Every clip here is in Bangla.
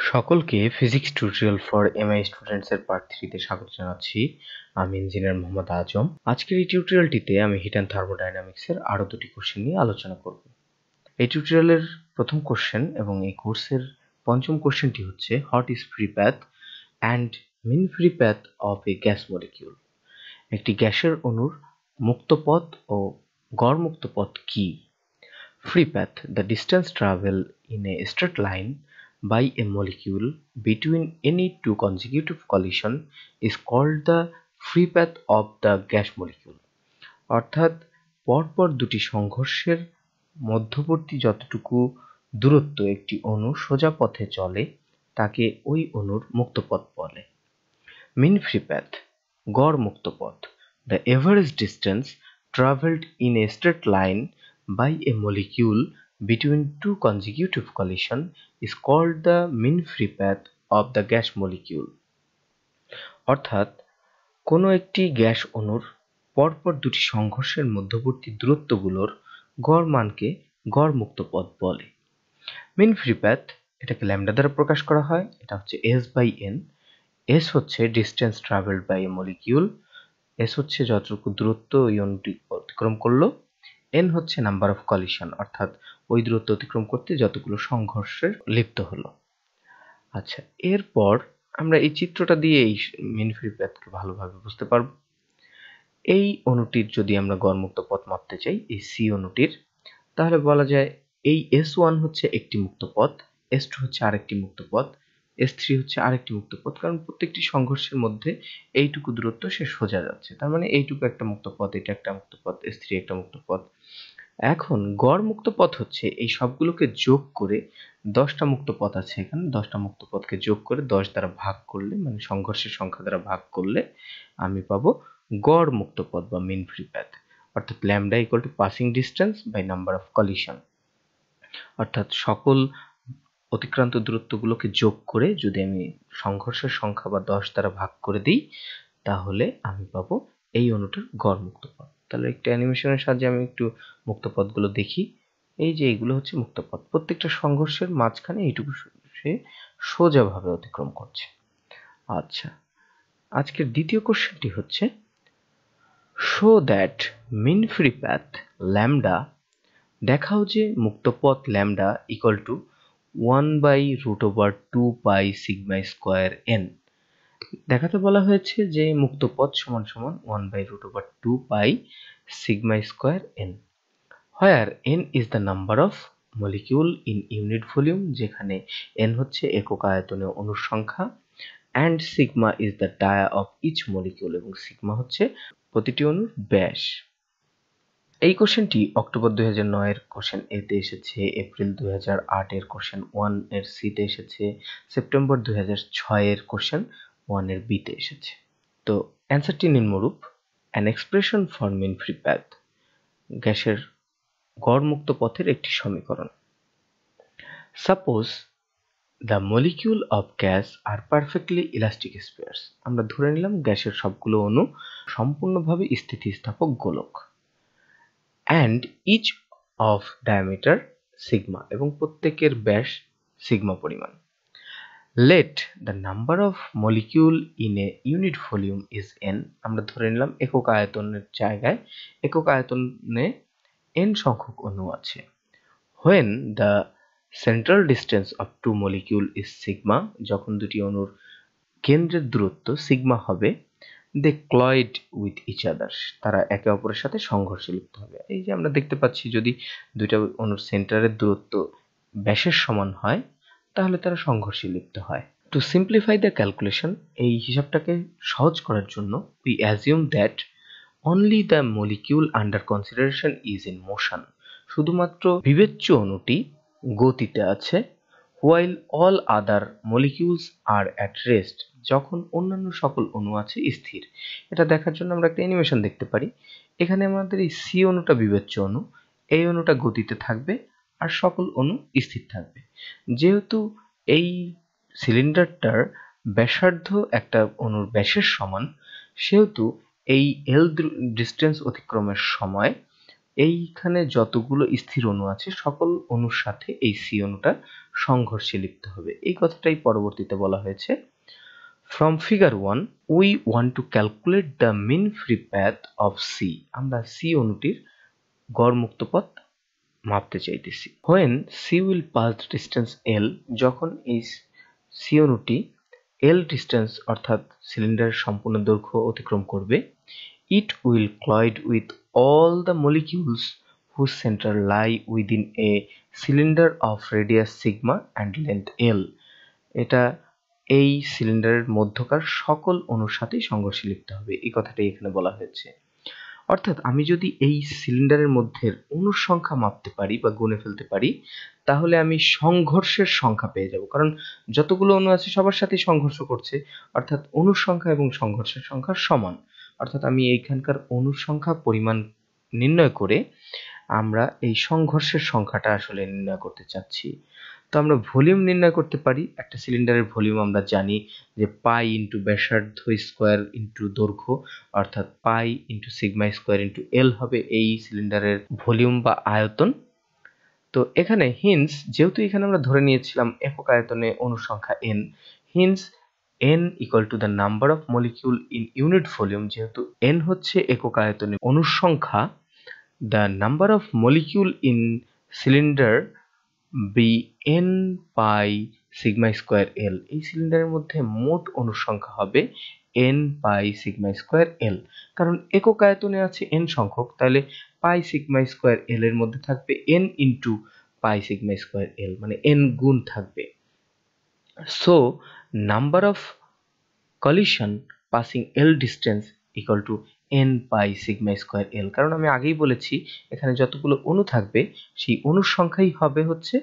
সকলকে physics tutorial for MI students এর পার্ট 3 তে স্বাগত জানাচ্ছি। আমি ইঞ্জিনিয়ার মোহাম্মদ আজম। আজকের এই টিউটোরিয়ালটিতে আমি হিট অ্যান্ড থার্মোডাইনামিক্স এর আরো দুটি কোশ্চেন নিয়ে আলোচনা করব। এই টিউটোরিয়ালের প্রথম কোশ্চেন এবং এই কোর্সের পঞ্চম কোশ্চেনটি হচ্ছে what is free path and mean free path of a gas molecule. একটি গ্যাসের অণুর মুক্ত পথ ও গড় মুক্ত পথ কি? Free path, the distance travel in a straight line by a molecule between any two consecutive collision is called the free path of the gas molecule. অর্থাৎ পরপর দুটি সংঘর্ষের মধ্যবর্তী যতটুকু দূরত্ব একটি অণু সোজা পথে চলে তাকে ওই অণুর মুক্ত পথ বলে। Mean free path, গড় মুক্ত পথ, the average distance traveled in a straight line by a molecule between two consecutive collision is called the mean free path of the gas molecule. অর্থাৎ কোনো একটি গ্যাস অণুর পরপর দুটি সংঘর্ষের মধ্যবর্তী দূরত্বগুলোর গড় মানকে গড় মুক্ত পথ বলে। মিন ফ্রি পাথ এটাকে ল্যামডা দ্বারা প্রকাশ করা হয়, এটা হচ্ছে s by n। s হচ্ছে distance travelled by a molecule, s হচ্ছে যতটুকু দূরত্ব ওই অণুটি অতিক্রম করলো, n হচ্ছে নাম্বার অফ কলিশন অর্থাৎ ওই দূরত্ব অতিক্রম করতে যতগুলো সংঘর্ষের লিপ্ত হলো। আচ্ছা, এরপর আমরা এই চিত্রটা দিয়ে এই মিন ফ্রি পাথকে ভালোভাবে বুঝতে পারবো। এই অণুটির যদি আমরা গড়মুক্ত পথ মাপতে চাই, এই সি অণুটির, তাহলে বলা যায় এই S1 হচ্ছে একটি মুক্ত পথ, S2 হচ্ছে আরেকটি মুক্ত পথ, S3 হচ্ছে আরেকটি মুক্ত পথ, কারণ প্রত্যেকটি সংঘর্ষের মধ্যে এইটুকু দূরত্ব সে সোজা যাচ্ছে, তার মানে এইটুকু একটা মুক্ত পথ, এটা একটা মুক্ত পথ, S3 একটা মুক্ত পথ। এখন গড় মুক্ত পথ হচ্ছে এই সবগুলোকে যোগ করে 10টা মুক্ত পথ আছে এখানে, 10টা মুক্ত পথকে যোগ করে 10 দ্বারা ভাগ করলে, মানে সংঘর্ষের সংখ্যা দ্বারা ভাগ করলে আমি পাবো গড় মুক্ত পথ বা মিন ফ্রি পাথ। অর্থাৎ lambda equal to passing distance by number of collision. অর্থাৎ সকল অতিক্রান্ত দূরত্বগুলোকে যোগ করে যদি আমি সংঘর্ষের সংখ্যা বা 10 দ্বারা ভাগ করে দিই, তাহলে আমি পাবো এই অণুটার গড় মুক্ত পথ। তাহলে একটা অ্যানিমেশনের সাহায্যে আমি একটু মুক্ত পথগুলো দেখি। এই যে এইগুলো হচ্ছে মুক্ত পথ, প্রত্যেকটা সংঘর্ষের মাঝখানে এইটুকু সে সোজাভাবে অতিক্রম করছে। আচ্ছা, আজকের দ্বিতীয় কোশ্চেনটি হচ্ছে show that mean free path lambda, দেখাও যে মুক্ত পথ lambda equal to 1/√2 pi sigma square n। দেখাতে বলা হয়েছে যে মুক্ত পথ সমান সমান 1/√2 pi sigma square n, where n is the number of molecule in unit volume, যেখানে n হচ্ছে একক আয়তনে অণুর সংখ্যা, and sigma is the dia of each molecule, এবং সিগমা হচ্ছে প্রতিটি অণুর ব্যাস। এই কোশ্চেনটি অক্টোবর 2009 এর কোশ্চেন এ তে এসেছে, এপ্রিল 2008 এর কোশ্চেন 1 এর সি তে এসেছে, সেপ্টেম্বর 2006 এর কোশ্চেন 1 এর বি তে এসেছে। তো অ্যান্সারটি নিম্নরূপ: an expression for mean free path, গ্যাসের গড় মুক্ত পথের একটি সমীকরণ। Suppose the molecule of gas are perfectly elastic spheres, আমরা ধরে নিলাম গ্যাসের সবগুলো অণু সম্পূর্ণভাবে স্থিতিস্থাপক গোলক, and each of diameter sigma, এবং প্রত্যেকের ব্যাস সিগমা পরিমাণ। Let the number of molecule in a unit volume is n, আমরা ধরে নিলাম একক আয়তনের জায়গায় একক আয়তনে n সংখ্যক অণু আছে। When the central distance of two molecule is sigma, যখন দুটি অণুর কেন্দ্রের দূরত্ব সিগমা হবে, they collide with each other, তারা একে অপরের সাথে সংঘর্ষে লিপ্ত হবে। এই যে আমরা দেখতে পাচ্ছি যদি দুইটা অণুর সেন্টারের দূরত্ব ব্যাসের সমান হয় তাহলে তারা সংঘর্ষে লিপ্ত হয়। টু সিম্পলিফাই দ্য ক্যালকুলেশন, এই হিসাবটাকে সহজ করার জন্য we assume that only the molecule under consideration is in motion, শুধুমাত্র বিবেচ্য অণুটি গতিতে আছে, while all other molecules are at rest, যখন অন্যান্য সকল অণু আছে স্থির। এটা দেখার জন্য আমরা একটা অ্যানিমেশন দেখতে পারি। এখানে আমাদের এই সি অণুটা বিবেচ্য অণু, এই অণুটা গতিতে থাকবে আর সকল অণু স্থির থাকবে। যেহেতু এই সিলিন্ডারটার ব্যাসার্ধ একটা অণুর ব্যাসের সমান, সেহেতু এই এল ডিস্টেন্স অতিক্রমের সময় এইখানে যতগুলো স্থির অণু আছে সকল অণুর সাথে এই সি অণুটা সংঘর্ষে লিপ্ত হবে। এই কথাটাই পরবর্তীতে বলা হয়েছে। From figure 1, we want to calculate the mean free path of C. আমরা C অণুটির গড় মুক্ত পথ মাপতে চাইতেছি। When C will pass the distance L, যখন এই C অণুটি L distance অর্থাৎ সিলিন্ডারের সম্পূর্ণ দৈর্ঘ্য অতিক্রম করবে, it will collide with all the molecules whose center lie within a cylinder of radius sigma and length L. এটা এই সিলিন্ডারের মধ্যকার সকল অণুর সাথেই সংঘর্ষে লিপ্ত হবে, এই কথাটাই এখানে বলা হয়েছে। অর্থাৎ আমি যদি এই সিলিন্ডারের মধ্যে অণুর সংখ্যা মাপতে পারি বা গুণে ফেলতে পারি, তাহলে আমি সংঘর্ষের সংখ্যা পেয়ে যাব, কারণ যতগুলো অণু আছে সবার সাথেই সংঘর্ষ করছে, অর্থাৎ অণুর সংখ্যা এবং সংঘর্ষের সংখ্যা সমান। অর্থাৎ আমি এইখানকার অণুর সংখ্যা পরিমাণ নির্ণয় করে আমরা এই সংঘর্ষের সংখ্যাটা আসলে নির্ণয় করতে চাচ্ছি। তো আমরা ভলিউম নির্ণয় করতে পারি। একটা সিলিন্ডারের ভলিউম আমরা জানি যে পাই ইন্টু ব্যাসার্ধ স্কোয়ার ইন্টু দৈর্ঘ্য, অর্থাৎ pi into sigma square into L হবে এই সিলিন্ডারের ভলিউম বা আয়তন। তো এখানে হিন্স, যেহেতু এখানে আমরা ধরে নিয়েছিলাম একক আয়তনে অণুর সংখ্যা N, hence n equal to the number of molecule in unit volume, যেহেতু n হচ্ছে একক আয়তনে অণুর সংখ্যা, the number of molecule in cylinder be n pi sigma square L. এই সিলিন্ডারের মধ্যে মোট অণুর সংখ্যা হবে n pi sigma square L, কারণ একক আয়তনে আছে n সংখ্যক, তাহলে পাই সিগমা স্কোয়ার এল এর মধ্যে থাকবে n into pi sigma square L, মানে n গুণ থাকবে। So number of collision passing L distance equal to n pi sigma square L, কারণ আমি আগেই বলেছি এখানে যতগুলো অণু থাকবে সেই অণুর সংখ্যাই হবে হচ্ছে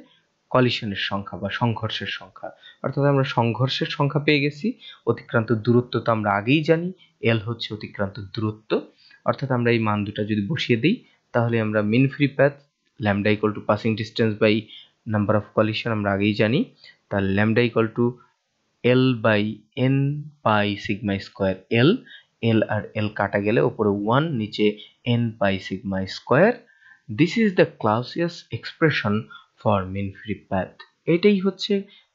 কলিশনের সংখ্যা বা সংঘর্ষের সংখ্যা। অর্থাৎ আমরা সংঘর্ষের সংখ্যা পেয়ে গেছি। অতিক্রান্ত দূরত্ব তো আমরা আগেই জানি, এল হচ্ছে অতিক্রান্ত দূরত্ব। অর্থাৎ আমরা এই মান দুটা যদি বসিয়ে দিই, তাহলে আমরা mean free path lambda equal to passing distance by number of collision আমরা আগেই জানি, তাহলে lambda equal to L by N pi sigma square L, L আর এল কাটা গেলে উপরে 1, নিচে N pi sigma square. This is the Clausius expression for mean free path. এটাই হচ্ছে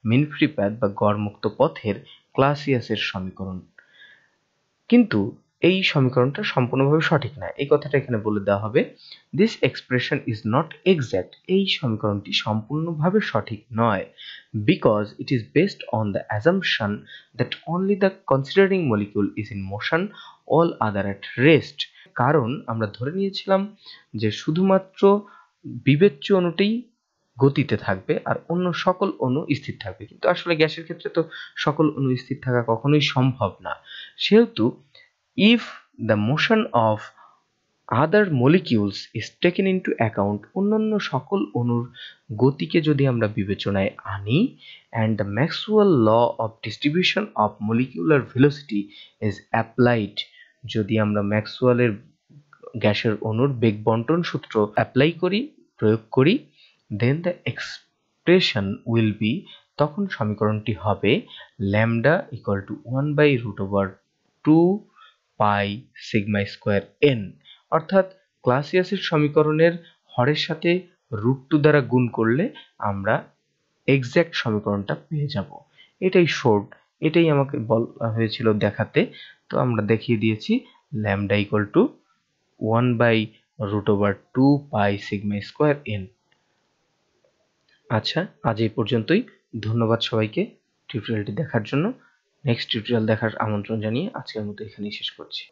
মিন ফ্রি প্যাথ বা গড়মুক্ত পথের ক্লাসিয়াসের সমীকরণ। কিন্তু এই সমীকরণটা সম্পূর্ণভাবে সঠিক না, এই কথাটা এখানে বলে দেওয়া হবে। This expression is not exact, এই সমীকরণটি সম্পূর্ণভাবে সঠিক নয়, because it is based on the assumption that only the considering molecule is in motion, all other at rest. কারণ আমরা ধরে নিয়েছিলাম যে শুধুমাত্র বিবেচ্য অণুটি গতিতে থাকবে আর অন্য সকল অণু স্থির থাকবে, কিন্তু আসলে গ্যাসের ক্ষেত্রে তো সকল অণু স্থির থাকা কখনোই সম্ভব না। সেহেতু if the motion of other molecules is taken into account, অন্যান্য সকল অণুর গতিকে যদি আমরা বিবেচনায় আনি, and the Maxwell law of distribution of molecular velocity is applied, যদি আমরা ম্যাক্সওয়েলের গ্যাসের অণুর বেগ বণ্টন সূত্র অ্যাপ্লাই করি, প্রয়োগ করি, then the expression will be, তখন সমীকরণটি হবে lambda equal to 1/√2 pi sigma square N. অর্থাৎ ক্লাসিয়াসের সমীকরণের হরের সাথে √2 দ্বারা গুণ করলে আমরা এক্সাক্ট সমীকরণটা পেয়ে যাব। এটাই শর্ট, এটাই আমাকে বলা হয়েছিল দেখাতে, তো আমরা দেখিয়ে দিয়েছি lambda equal to 1/√2 pi sigma square N. আচ্ছা, আজ এই পর্যন্তই। ধন্যবাদ সবাইকে টিউটোরিয়ালটি দেখার জন্য। নেক্সট টিউটোরিয়াল দেখার আমন্ত্রণ জানিয়ে আজকের মতো এখানেই শেষ করছি।